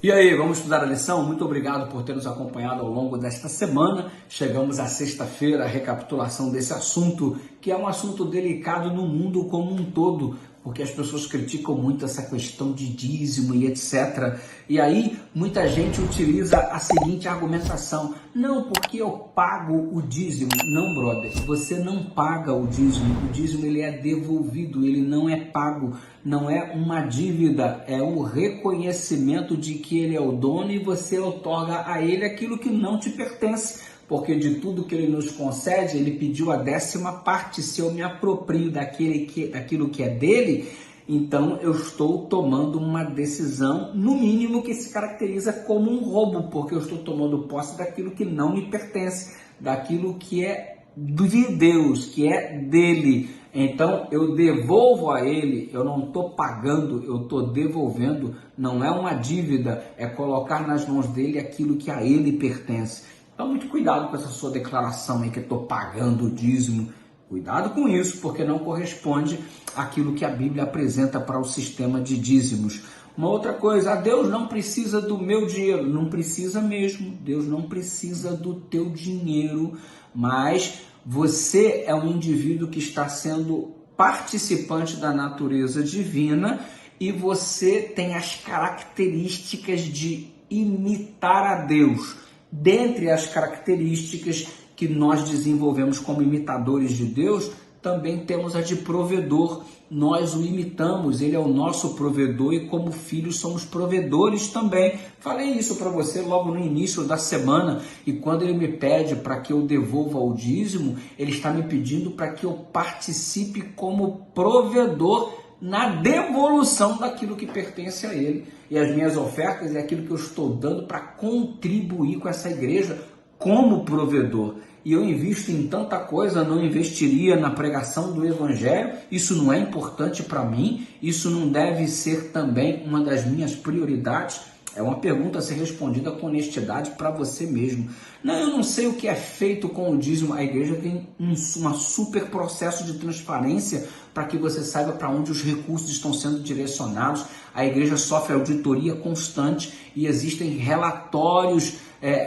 E aí, vamos estudar a lição? Muito obrigado por ter nos acompanhado ao longo desta semana. Chegamos à sexta-feira, a recapitulação desse assunto, que é um assunto delicado no mundo como um todo, porque as pessoas criticam muito essa questão de dízimo e etc. E aí, muita gente utiliza a seguinte argumentação: não, porque eu pago o dízimo. Não, brother, você não paga o dízimo ele é devolvido, ele não é pago. Não é uma dívida, é um reconhecimento de que ele é o dono e você outorga a ele aquilo que não te pertence, porque de tudo que ele nos concede, ele pediu a 10ª parte. Se eu me aproprio daquilo que é dele, então eu estou tomando uma decisão, no mínimo, que se caracteriza como um roubo, porque eu estou tomando posse daquilo que não me pertence, daquilo que é de Deus, que é dele. Então eu devolvo a ele, eu não estou pagando, eu estou devolvendo. Não é uma dívida, é colocar nas mãos dele aquilo que a ele pertence. Então muito cuidado com essa sua declaração aí que eu estou pagando o dízimo. Cuidado com isso, porque não corresponde àquilo que a Bíblia apresenta para o sistema de dízimos. Uma outra coisa, Deus não precisa do meu dinheiro. Não precisa mesmo, Deus não precisa do teu dinheiro, mas você é um indivíduo que está sendo participante da natureza divina e você tem as características de imitar a Deus. Dentre as características que nós desenvolvemos como imitadores de Deus, também temos a de provedor. Nós o imitamos, ele é o nosso provedor e como filhos somos provedores também. Falei isso para você logo no início da semana, e quando ele me pede para que eu devolva o dízimo, ele está me pedindo para que eu participe como provedor na devolução daquilo que pertence a ele. E as minhas ofertas é aquilo que eu estou dando para contribuir com essa igreja como provedor. E eu invisto em tanta coisa, não investiria na pregação do Evangelho. Isso não é importante para mim, isso não deve ser também uma das minhas prioridades. É uma pergunta a ser respondida com honestidade para você mesmo. Não, eu não sei o que é feito com o dízimo. A igreja tem um super processo de transparência para que você saiba para onde os recursos estão sendo direcionados. A igreja sofre auditoria constante e existem relatórios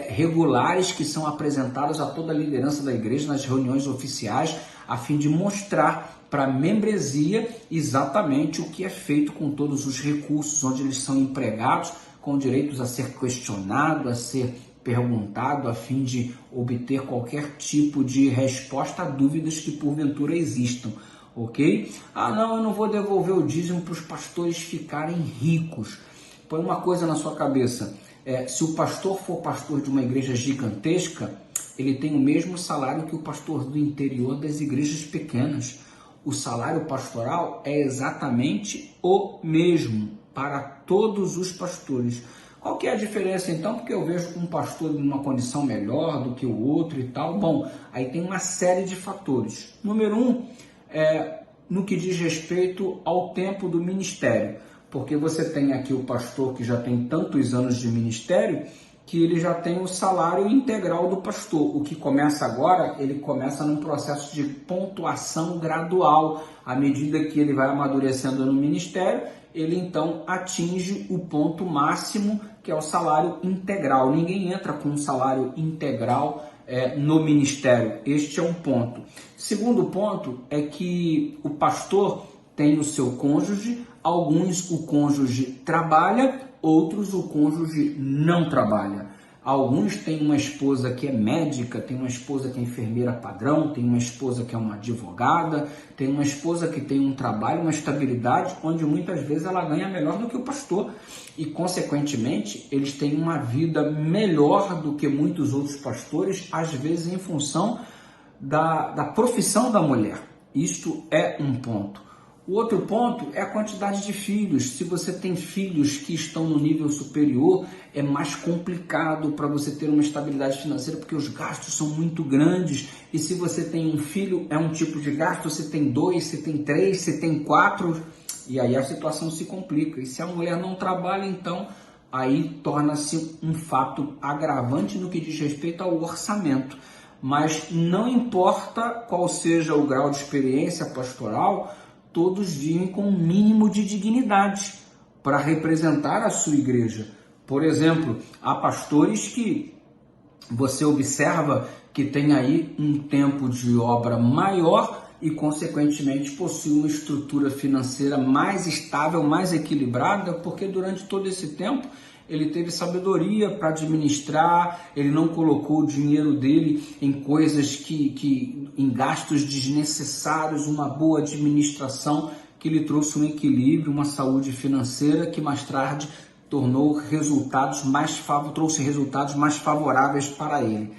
regulares que são apresentados a toda a liderança da igreja nas reuniões oficiais, a fim de mostrar para a membresia exatamente o que é feito com todos os recursos, onde eles são empregados, com direitos a ser questionado, a ser perguntado, a fim de obter qualquer tipo de resposta a dúvidas que porventura existam, ok? Ah, não, eu não vou devolver o dízimo para os pastores ficarem ricos. Põe uma coisa na sua cabeça: se o pastor for pastor de uma igreja gigantesca, ele tem o mesmo salário que o pastor do interior das igrejas pequenas. O salário pastoral é exatamente o mesmo para todos os pastores. Qual que é a diferença então? Porque eu vejo um pastor em uma condição melhor do que o outro e tal. Bom, aí tem uma série de fatores. Número 1, no que diz respeito ao tempo do ministério. Porque você tem aqui o pastor que já tem tantos anos de ministério, que ele já tem o salário integral do pastor. O que começa agora, ele começa num processo de pontuação gradual. À medida que ele vai amadurecendo no ministério, ele então atinge o ponto máximo, que é o salário integral. Ninguém entra com um salário integral no ministério. Este é um ponto. Segundo ponto é que o pastor tem o seu cônjuge. Alguns o cônjuge trabalha, outros o cônjuge não trabalha. Alguns têm uma esposa que é médica, tem uma esposa que é enfermeira padrão, tem uma esposa que é uma advogada, tem uma esposa que tem um trabalho, uma estabilidade, onde muitas vezes ela ganha melhor do que o pastor. E, consequentemente, eles têm uma vida melhor do que muitos outros pastores, às vezes em função da profissão da mulher. Isto é um ponto. O outro ponto é a quantidade de filhos. Se você tem filhos que estão no nível superior, é mais complicado para você ter uma estabilidade financeira, porque os gastos são muito grandes. E se você tem um filho, é um tipo de gasto. Se tem 2, se tem 3, se tem 4, e aí a situação se complica. E se a mulher não trabalha, então aí torna-se um fato agravante no que diz respeito ao orçamento. Mas não importa qual seja o grau de experiência pastoral, todos vivem com um mínimo de dignidade para representar a sua igreja. Por exemplo, há pastores que você observa que tem aí um tempo de obra maior e, consequentemente, possui uma estrutura financeira mais estável, mais equilibrada, porque durante todo esse tempo ele teve sabedoria para administrar, ele não colocou o dinheiro dele em coisas em gastos desnecessários, uma boa administração que lhe trouxe um equilíbrio, uma saúde financeira que mais tarde trouxe resultados mais favoráveis para ele.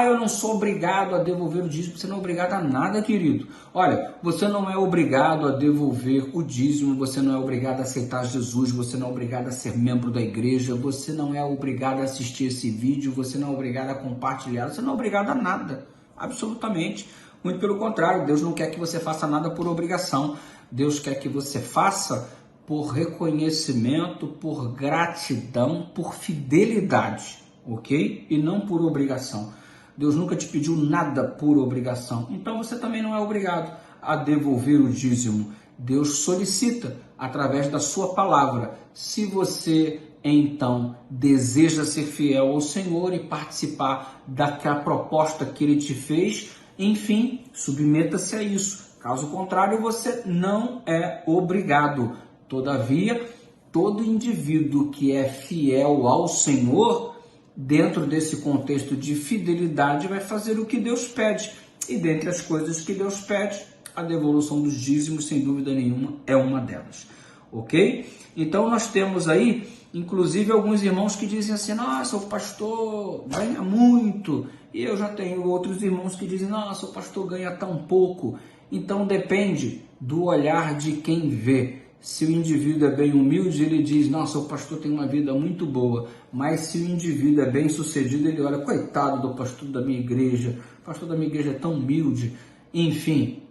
Eu não sou obrigado a devolver o dízimo. Você não é obrigado a nada, querido. Olha, você não é obrigado a devolver o dízimo, você não é obrigado a aceitar Jesus, você não é obrigado a ser membro da igreja, você não é obrigado a assistir esse vídeo, você não é obrigado a compartilhar, você não é obrigado a nada, absolutamente. Muito pelo contrário, Deus não quer que você faça nada por obrigação, Deus quer que você faça por reconhecimento, por gratidão, por fidelidade, ok? E não por obrigação. Deus nunca te pediu nada por obrigação, então você também não é obrigado a devolver o dízimo. Deus solicita através da sua palavra. Se você então deseja ser fiel ao Senhor e participar daquela proposta que Ele te fez, enfim, submeta-se a isso. Caso contrário, você não é obrigado. Todavia, todo indivíduo que é fiel ao Senhor, dentro desse contexto de fidelidade, vai fazer o que Deus pede. E dentre as coisas que Deus pede, a devolução dos dízimos, sem dúvida nenhuma, é uma delas. Ok? Então nós temos aí, inclusive, alguns irmãos que dizem assim: nossa, o pastor ganha muito. E eu já tenho outros irmãos que dizem: nossa, o pastor ganha tão pouco. Então depende do olhar de quem vê. Se o indivíduo é bem humilde, ele diz: nossa, o pastor tem uma vida muito boa. Mas se o indivíduo é bem sucedido, ele olha: coitado do pastor da minha igreja, o pastor da minha igreja é tão humilde. Enfim,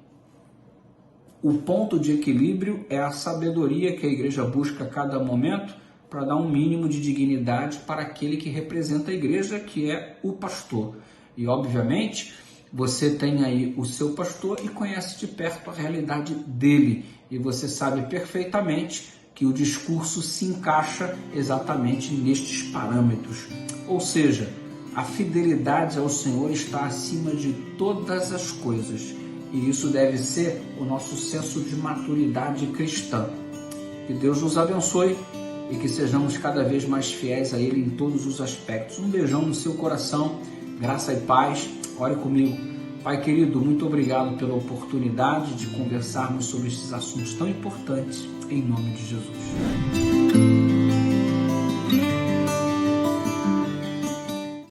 o ponto de equilíbrio é a sabedoria que a igreja busca a cada momento para dar um mínimo de dignidade para aquele que representa a igreja, que é o pastor. E, obviamente, você tem aí o seu pastor e conhece de perto a realidade dele. E você sabe perfeitamente que o discurso se encaixa exatamente nestes parâmetros. Ou seja, a fidelidade ao Senhor está acima de todas as coisas. E isso deve ser o nosso senso de maturidade cristã. Que Deus nos abençoe e que sejamos cada vez mais fiéis a Ele em todos os aspectos. Um beijão no seu coração, graça e paz. Ore comigo. Pai querido, muito obrigado pela oportunidade de conversarmos sobre esses assuntos tão importantes, em nome de Jesus.